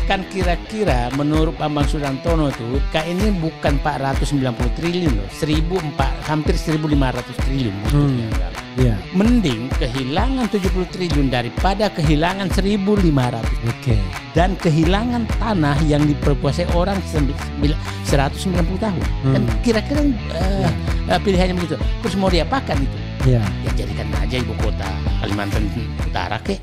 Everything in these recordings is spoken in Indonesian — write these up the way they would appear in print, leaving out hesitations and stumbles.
Kan kira-kira menurut Bambang Susantono tuh ini bukan 490 triliun loh, hampir 1.500 triliun butuhnya. Yeah. Mending kehilangan 70 triliun daripada kehilangan 1.500. Oke. Dan kehilangan tanah yang diperkuasai orang 190 tahun. Dan kira-kira pilihannya begitu. Terus mau diapakan itu? Ya. Ya jadikan aja ibu kota Kalimantan Utara kek.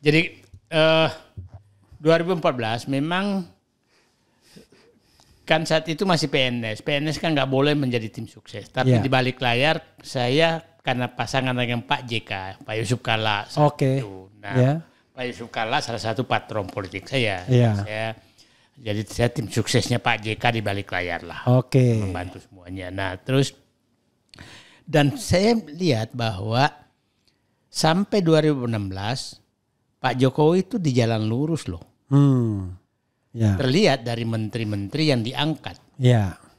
Jadi 2014 memang kan saat itu masih PNS. PNS kan nggak boleh menjadi tim sukses. Tapi di balik layar saya karena pasangan dengan Pak JK, Pak Yusuf Kalla. Oke. Nah, Pak Yusuf Kalla salah satu patron politik saya. Jadi saya tim suksesnya Pak JK di balik layar lah. Oke. Membantu semuanya. Nah terus dan saya lihat bahwa sampai 2016 Pak Jokowi itu di jalan lurus loh. Terlihat dari menteri-menteri yang diangkat.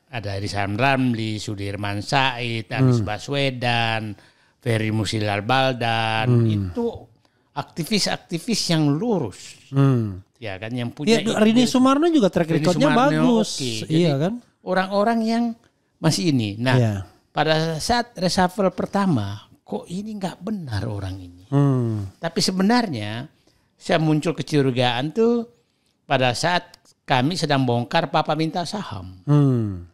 Ada Rizal Ramli, Sudirman Said, Anies Baswedan, Ferry Musial Baldan. Itu aktivis-aktivis yang lurus. Ya kan yang punya. Rini Sumarno juga track recordnya bagus. Iya kan. Orang-orang yang masih ini. Nah pada saat reshuffle pertama, kok ini nggak benar orang ini. Tapi sebenarnya saya muncul kecurigaan tuh pada saat kami sedang bongkar Papa Minta Saham.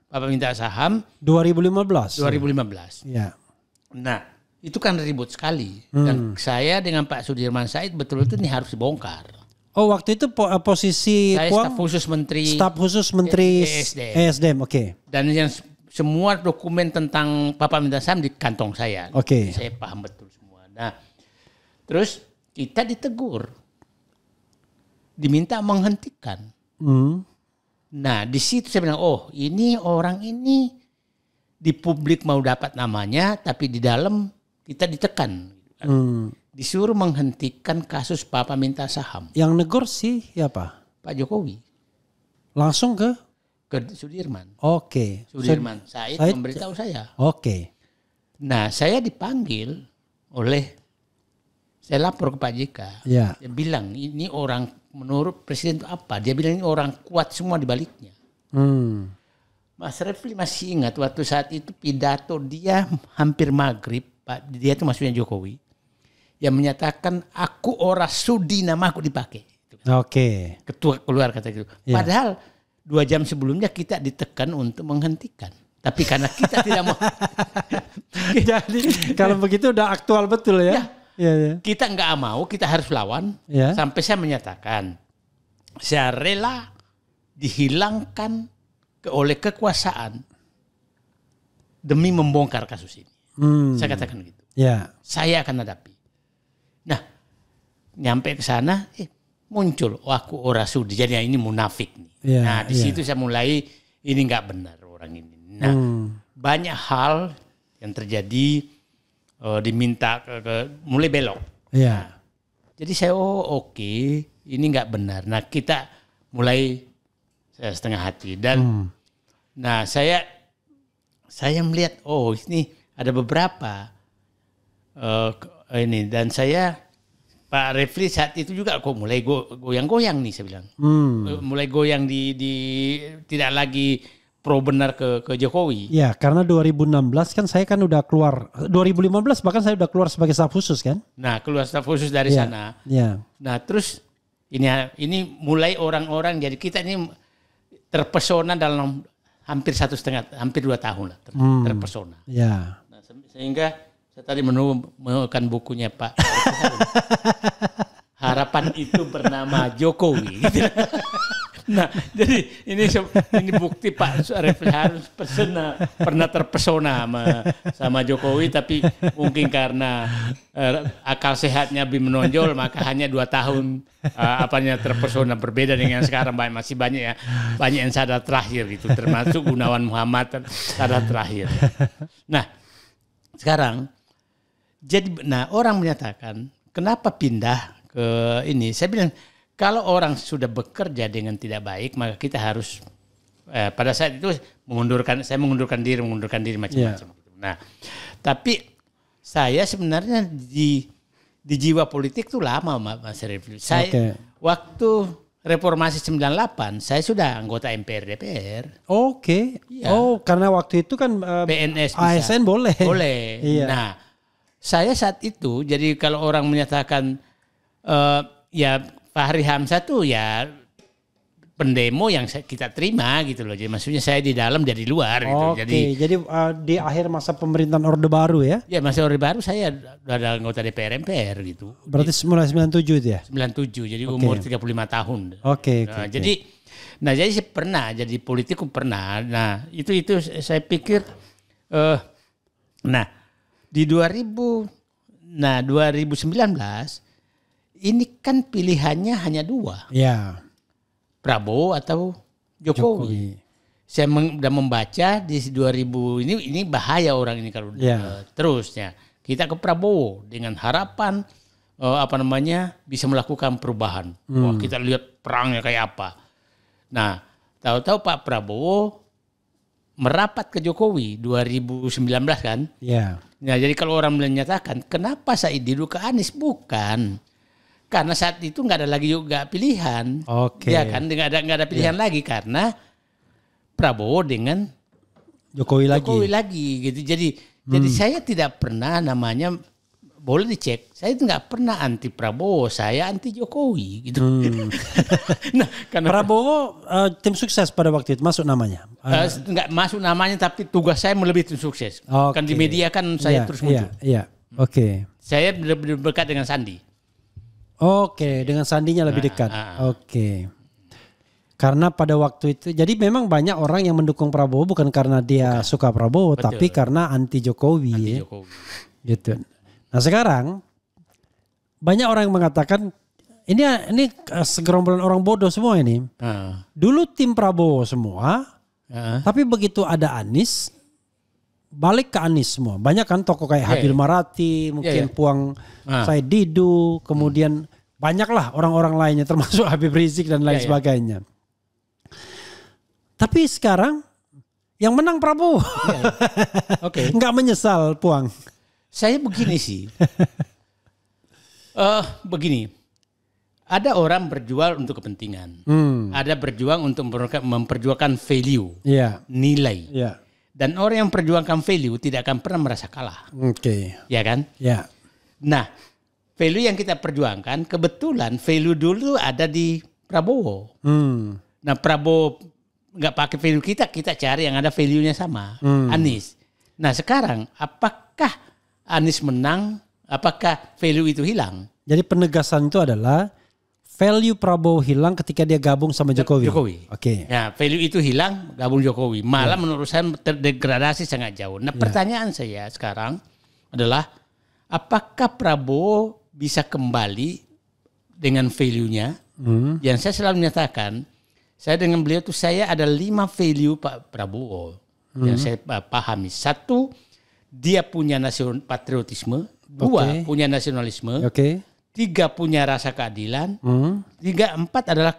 Papa Minta Saham 2015. Ya. Nah itu kan ribut sekali. Dan saya dengan Pak Sudirman Said betul-betul ini harus dibongkar. Oh waktu itu posisi saya staf khusus menteri ESDM. Oke. Dan yang semua dokumen tentang Papa Minta Saham di kantong saya. Oke. Saya paham betul semua. Nah, terus kita ditegur, diminta menghentikan. Nah, di situ saya bilang, oh ini orang ini di publik mau dapat namanya, tapi di dalam kita ditekan. Disuruh menghentikan kasus Papa Minta Saham. Yang negor sih siapa? Pak Jokowi. Langsung ke Sudirman. Oke. Sudirman Said memberitahu saya. Oke. Nah, saya dipanggil saya lapor ke Pak JK. Dia bilang ini orang menurut Presiden itu apa? Dia bilang ini orang kuat semua di baliknya. Mas Refli masih ingat waktu saat itu pidato dia hampir maghrib, Pak. Dia itu maksudnya Jokowi. Yang menyatakan aku ora sudi namaku dipakai. Oke. Ketua keluar kata gitu. Padahal 2 jam sebelumnya kita ditekan untuk menghentikan. Tapi karena kita tidak mau. Jadi kalau begitu udah aktual betul ya. Kita nggak mau, kita harus lawan. Sampai saya menyatakan, saya rela dihilangkan oleh kekuasaan demi membongkar kasus ini. Saya katakan gitu. Saya akan hadapi. Nah, nyampe ke sana, muncul, aku ora sudi. Jadi ini munafik nih. Nah, di situ saya mulai ini nggak benar orang ini. Nah, banyak hal yang terjadi. Diminta mulai belok. Nah, jadi saya oke, ini nggak benar. Nah kita mulai setengah hati dan nah saya melihat ini ada beberapa ini dan saya Pak Refli saat itu juga kok mulai goyang-goyang nih saya bilang. Mulai goyang di tidak lagi pro benar ke Jokowi. Ya, karena 2016 kan saya kan udah keluar. 2015 bahkan saya udah keluar sebagai staf khusus kan. Nah, keluar staf khusus dari sana. Nah, terus ini mulai orang-orang jadi kita ini terpesona dalam hampir 2 tahun lah terpesona. Nah, sehingga saya tadi menemukan bukunya Pak harapan itu bernama Jokowi. Gitu. Nah, jadi ini bukti Pak Refli Harun pernah terpesona sama Jokowi, tapi mungkin karena akal sehatnya lebih menonjol, maka hanya 2 tahun terpesona, berbeda dengan sekarang masih banyak yang sadar terakhir gitu, termasuk Gunawan Muhammad sadar terakhir. Nah, sekarang orang menyatakan kenapa pindah ke ini? Saya bilang kalau orang sudah bekerja dengan tidak baik, maka kita harus pada saat itu saya mengundurkan diri macam-macam. Nah, tapi saya sebenarnya di jiwa politik tuh lama, Mas Refli. Saya waktu Reformasi 98 saya sudah anggota MPR DPR. Oke. Ya. Oh, karena waktu itu kan PNS ASN boleh. Boleh. Iya. Nah, saya saat itu jadi kalau orang menyatakan ya Fahri Hamzah tuh ya pendemo yang kita terima gitu loh. Jadi maksudnya saya di dalam dari luar gitu. Jadi di akhir masa pemerintahan Orde Baru ya? Ya masa Orde Baru saya ada anggota DPR MPR gitu. Berarti mulai 97 itu ya? 97, jadi umur 35 tahun. Jadi saya pernah jadi politikus pernah. Nah itu saya pikir di 2019 ini kan pilihannya hanya 2. Ya. Prabowo atau Jokowi. Saya sudah membaca di 2000 ini bahaya orang ini kalau terusnya. Kita ke Prabowo dengan harapan bisa melakukan perubahan. Wah, kita lihat perangnya kayak apa. Nah, tahu-tahu Pak Prabowo merapat ke Jokowi 2019 kan? Iya. Nah, jadi kalau orang menyatakan kenapa Said Didu ke Anies, bukan. Karena saat itu nggak ada lagi juga pilihan, ya kan? Nggak ada pilihan lagi karena Prabowo dengan Jokowi lagi, gitu. Jadi saya tidak pernah namanya boleh dicek. Saya itu nggak pernah anti Prabowo, saya anti Jokowi, gitu. Nah, karena Prabowo tim sukses pada waktu itu masuk namanya. Nggak masuk namanya, tapi tugas saya melebihi tim sukses. Kan di media kan saya terus muncul. Saya dekat dengan Sandi. Dengan Sandinya lebih dekat. Karena pada waktu itu, jadi memang banyak orang yang mendukung Prabowo bukan karena dia suka Prabowo, tapi karena anti Jokowi. Gitu. Nah sekarang banyak orang yang mengatakan ini segerombolan orang bodoh semua ini. Dulu tim Prabowo semua, tapi begitu ada Anies, balik ke Anies semua. Banyak kan tokoh kayak Habil Marati, mungkin Puang Said Didu, kemudian banyaklah orang-orang lainnya termasuk Habib Rizik dan lain sebagainya. Tapi sekarang yang menang Prabowo. Nggak menyesal Puang. Saya begini sih. Begini. Ada orang berjuang untuk kepentingan. Ada berjuang untuk memperjuangkan value, nilai. Dan orang yang memperjuangkan value tidak akan pernah merasa kalah. Ya kan? Nah, value yang kita perjuangkan kebetulan value dulu ada di Prabowo. Nah, Prabowo nggak pakai value kita cari yang ada value-nya sama. Anies. Nah, sekarang apakah Anies menang? Apakah value itu hilang? Jadi penegasan itu adalah value Prabowo hilang ketika dia gabung sama Jokowi. Ya, value itu hilang, gabung Jokowi. Malah menurut saya terdegradasi sangat jauh. Nah, pertanyaan saya sekarang adalah apakah Prabowo bisa kembali dengan value-nya? Yang saya selalu menyatakan, saya dengan beliau itu saya ada 5 value Pak Prabowo yang saya pahami. 1, dia punya patriotisme. 2, punya nasionalisme. 3, punya rasa keadilan. 4 adalah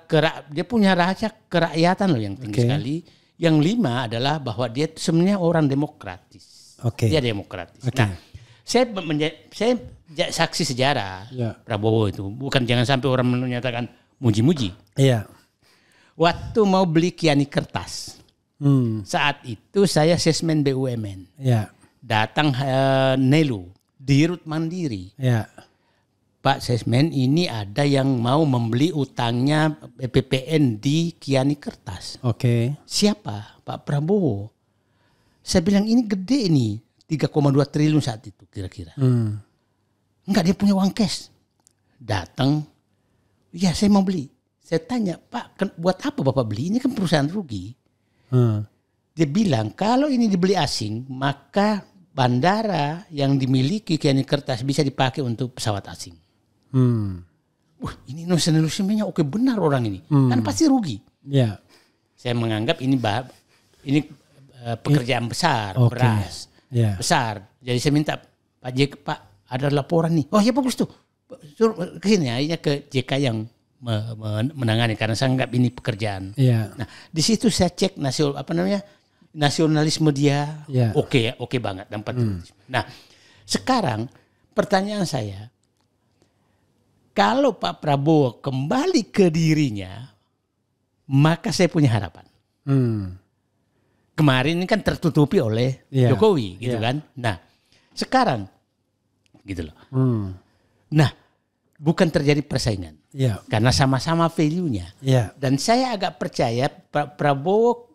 dia punya rasa kerakyatan loh yang tinggi sekali. Yang 5 adalah bahwa dia sebenarnya orang demokratis. Dia demokratis. Nah, saya saksi sejarah Prabowo itu. Bukan jangan sampai orang menyatakan muji-muji. Waktu mau beli Kiani Kertas. Saat itu saya sesmen BUMN. Datang Nelu, Dirut Mandiri. Pak Sesmen, ini ada yang mau membeli utangnya PPN di Kiani Kertas. Siapa? Pak Prabowo. Saya bilang ini gede ini, 3,2 triliun saat itu kira-kira. Enggak, dia punya uang cash. Datang Ya saya mau beli. Saya tanya, Pak, buat apa Bapak beli? Ini kan perusahaan rugi. Dia bilang, kalau ini dibeli asing, maka bandara yang dimiliki Kiani Kertas bisa dipakai untuk pesawat asing. Wah, ini nasionalismenya oke benar orang ini. Kan pasti rugi. Yeah. Saya menganggap ini pekerjaan besar, beras. Besar. Jadi saya minta Pak JK, Pak ada laporan nih. Oh ya bagus tuh. Suruh ke sini, akhirnya ke JK yang menangani karena saya anggap ini pekerjaan. Nah, di situ saya cek nasionalisme dia oke banget dan patriotisme. Nah, sekarang pertanyaan saya, kalau Pak Prabowo kembali ke dirinya, maka saya punya harapan. Kemarin ini kan tertutupi oleh Jokowi, gitu kan. Nah, sekarang gitu loh. Nah, bukan terjadi persaingan. Karena sama-sama value-nya. Dan saya agak percaya Pak Prabowo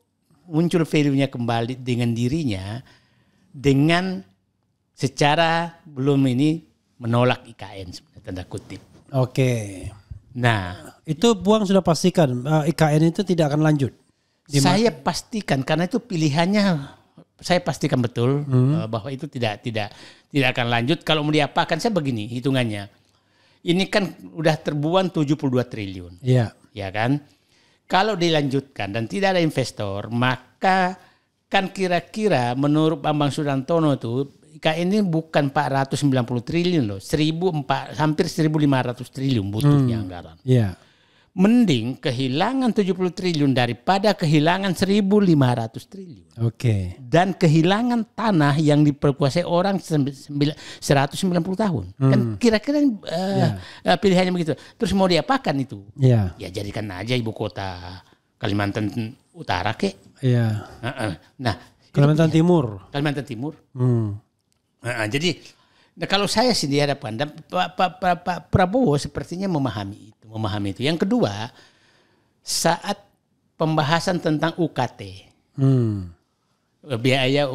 muncul value-nya kembali dengan dirinya dengan secara belum ini menolak IKN tanda kutip. Oke. Nah, itu Buang sudah pastikan IKN itu tidak akan lanjut. Saya pastikan karena itu pilihannya. Saya pastikan betul bahwa itu tidak akan lanjut. Kalau mau diapakan, saya begini hitungannya. Ini kan udah terbuang 72 triliun. Ya kan? Kalau dilanjutkan dan tidak ada investor, maka kan kira-kira menurut Bambang Sudantono itu IKN ini bukan 490 triliun loh. Hampir 1.500 triliun butuhnya anggaran. Mending kehilangan 70 triliun daripada kehilangan 1.500 triliun. Dan kehilangan tanah yang diperkuasai orang 190 tahun. Kan kira-kira pilihannya begitu. Terus mau diapakan itu? Ya jadikan aja ibu kota Kalimantan Utara kek. Nah, Kalimantan Timur. Jadi kalau saya sih dihadapkan, dan Pak Prabowo sepertinya memahami itu. Yang kedua, saat pembahasan tentang UKT, biaya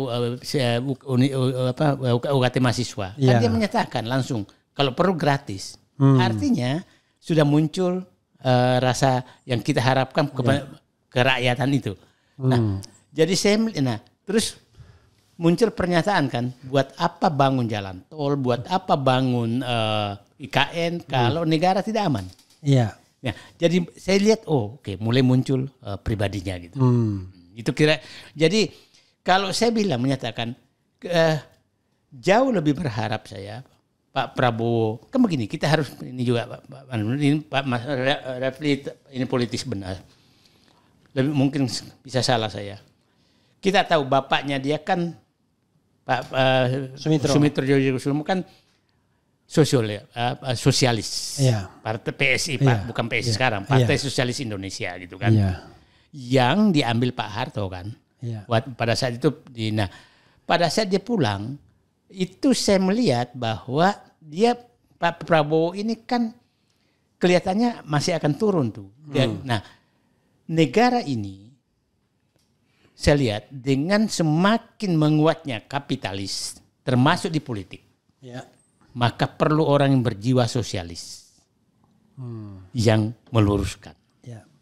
UKT mahasiswa, kan dia menyatakan langsung kalau perlu gratis. Artinya sudah muncul rasa yang kita harapkan kerakyatan itu. Nah, jadi terus muncul pernyataan kan, buat apa bangun jalan tol, buat apa bangun IKN kalau negara tidak aman. Nah, jadi saya lihat mulai muncul pribadinya gitu. Itu jadi kalau saya menyatakan jauh lebih berharap saya Pak Prabowo, kan begini, kita harus ini juga Pak Mas Refli, ini politis benar. Lebih mungkin bisa salah saya. Kita tahu bapaknya dia kan Pak Sumitro Joyokusumo kan sosialis, partai PSI, bukan PSI sekarang, Partai Sosialis Indonesia gitu kan, yang diambil Pak Harto kan, pada saat itu, pada saat dia pulang, itu saya melihat bahwa Pak Prabowo ini kan kelihatannya masih akan turun tuh. Nah, negara ini saya lihat dengan semakin menguatnya kapitalis, termasuk di politik. Maka perlu orang yang berjiwa sosialis yang meluruskan.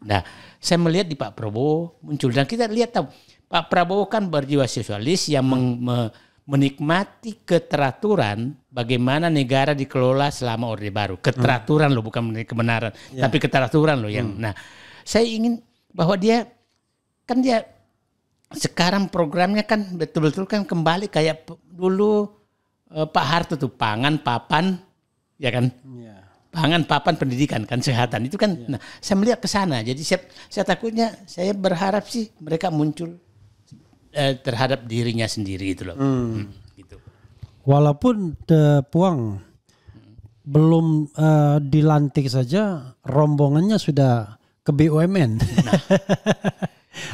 Nah, saya melihat di Pak Prabowo muncul, dan kita lihat tahu Pak Prabowo kan berjiwa sosialis yang menikmati keteraturan bagaimana negara dikelola selama Orde Baru. Keteraturan loh, bukan kebenaran, tapi keteraturan loh yang. Nah, saya ingin bahwa dia sekarang programnya kan betul-betul kan kembali kayak dulu. Pak Harto tuh pangan, papan, ya kan? Pangan, papan, pendidikan, kan kesehatan itu kan. Nah, saya melihat ke sana. Jadi saya takutnya, saya berharap sih mereka muncul terhadap dirinya sendiri gitu loh. Gitu. Walaupun Puang belum dilantik saja, rombongannya sudah ke BUMN.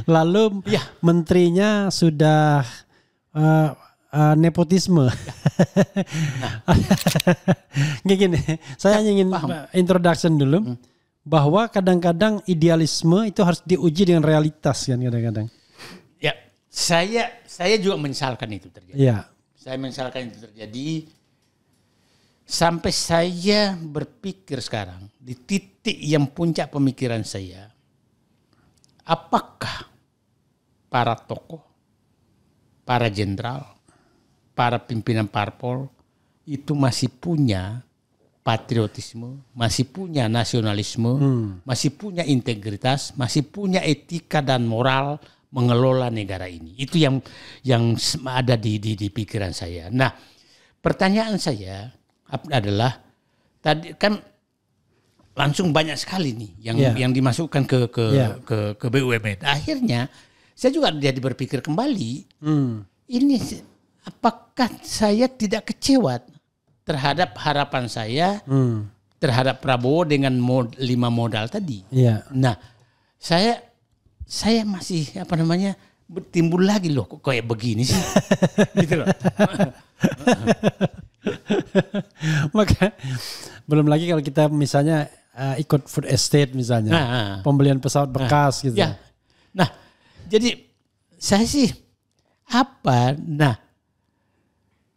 Lalu menterinya sudah nepotisme. Gini, saya ingin introduction dulu bahwa kadang-kadang idealisme itu harus diuji dengan realitas kan kadang-kadang. Ya, saya juga menyesalkan itu terjadi. Saya menyesalkan itu terjadi Sampai saya berpikir sekarang di titik yang puncak pemikiran saya, apakah para tokoh, para jenderal, para pimpinan parpol itu masih punya patriotisme, masih punya nasionalisme, masih punya integritas, masih punya etika dan moral mengelola negara ini. Itu yang ada di pikiran saya. Nah, pertanyaan saya adalah tadi kan langsung banyak sekali nih yang dimasukkan ke BUMN. Akhirnya saya juga jadi berpikir kembali, ini apakah saya tidak kecewa terhadap harapan saya terhadap Prabowo dengan 5 modal tadi. Nah, saya masih timbul lagi loh kok kayak begini sih. Gitu loh. Maka belum lagi kalau kita misalnya ikut food estate misalnya, pembelian pesawat bekas gitu. Ya. Nah, jadi saya sih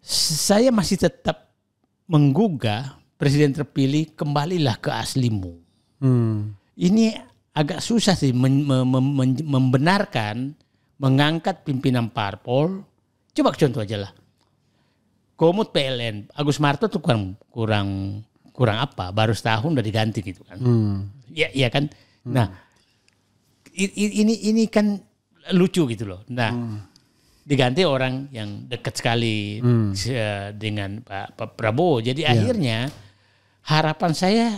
saya masih tetap menggugah presiden terpilih kembalilah ke aslimu. Ini agak susah sih membenarkan mengangkat pimpinan parpol. Coba contoh aja lah. Komut PLN, Agus Marto tuh kurang apa? Baru setahun udah diganti gitu kan? Iya kan? Nah, ini kan lucu gitu loh. Nah, diganti orang yang dekat sekali dengan Pak Prabowo. Jadi akhirnya harapan saya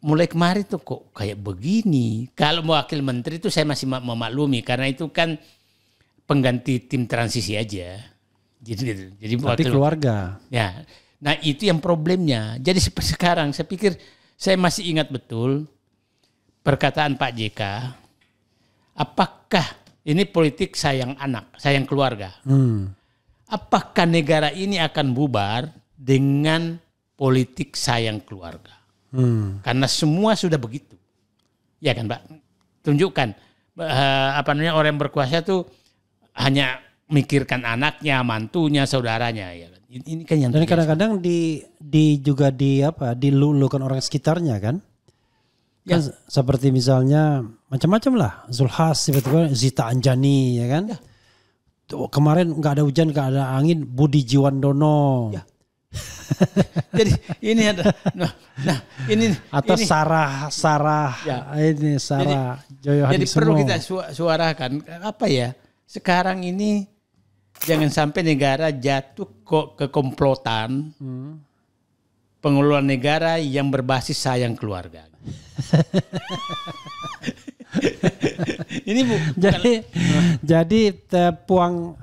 mulai kemarin tuh kok kayak begini. Kalau wakil menteri itu saya masih memaklumi karena itu kan pengganti tim transisi aja. Jadi tapi keluarga. Ya. Nah, itu yang problemnya. Jadi sekarang saya pikir saya masih ingat betul perkataan Pak JK. Apakah ini politik sayang anak, sayang keluarga? Apakah negara ini akan bubar dengan politik sayang keluarga? Karena semua sudah begitu. Ya kan, Pak? Tunjukkan orang yang berkuasa itu hanya mikirkan anaknya, mantunya, saudaranya, ya kan. Ini kan yang dan kadang-kadang juga dilulukan orang sekitarnya kan. Ya. Kan seperti misalnya macam-macam lah, Zulhas tiba-tiba Zita Anjani ya kan. Ya. Tuh, kemarin nggak ada hujan, nggak ada angin, Budi Jiwandono. Ya. Jadi ini ada ini atau ini, Sarah Joyo Hadi. Jadi perlu kita suarakan apa ya? Sekarang ini jangan sampai negara jatuh ke komplotan pengelolaan negara yang berbasis sayang keluarga. Ini jadi Puang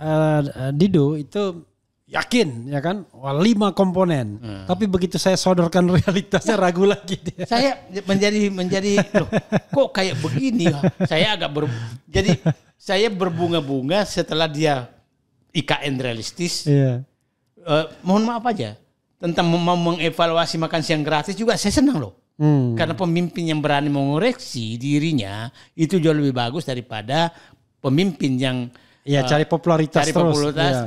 Dido itu yakin ya kan 5 komponen. Tapi begitu saya sodorkan realitasnya ragu lagi dia. Saya menjadi loh, kok kayak begini. Saya jadi saya berbunga-bunga setelah dia IKN realistis. Mohon maaf aja tentang mau mengevaluasi makan siang gratis juga saya senang loh. Karena pemimpin yang berani mengoreksi dirinya itu jauh lebih bagus daripada pemimpin yang cari popularitas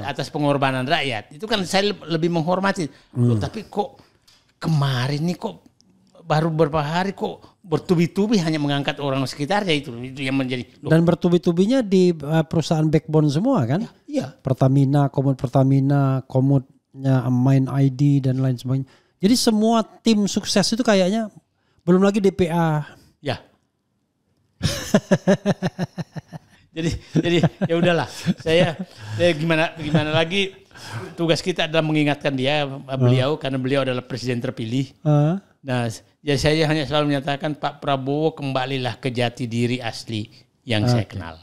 atas pengorbanan rakyat. Itu kan saya lebih menghormati. Loh, tapi kok kemarin nih kok baru beberapa hari kok bertubi-tubi hanya mengangkat orang sekitarnya itu yang menjadi. Dan bertubi-tubinya di perusahaan backbone semua kan? Iya. Pertamina, Komutnya Main ID dan lain sebagainya. Jadi semua tim sukses itu kayaknya belum lagi DPA. Ya. Jadi ya udahlah. Saya gimana lagi tugas kita adalah mengingatkan beliau karena beliau adalah presiden terpilih. Nah, ya saya hanya selalu menyatakan Pak Prabowo kembalilah ke jati diri asli yang saya kenal.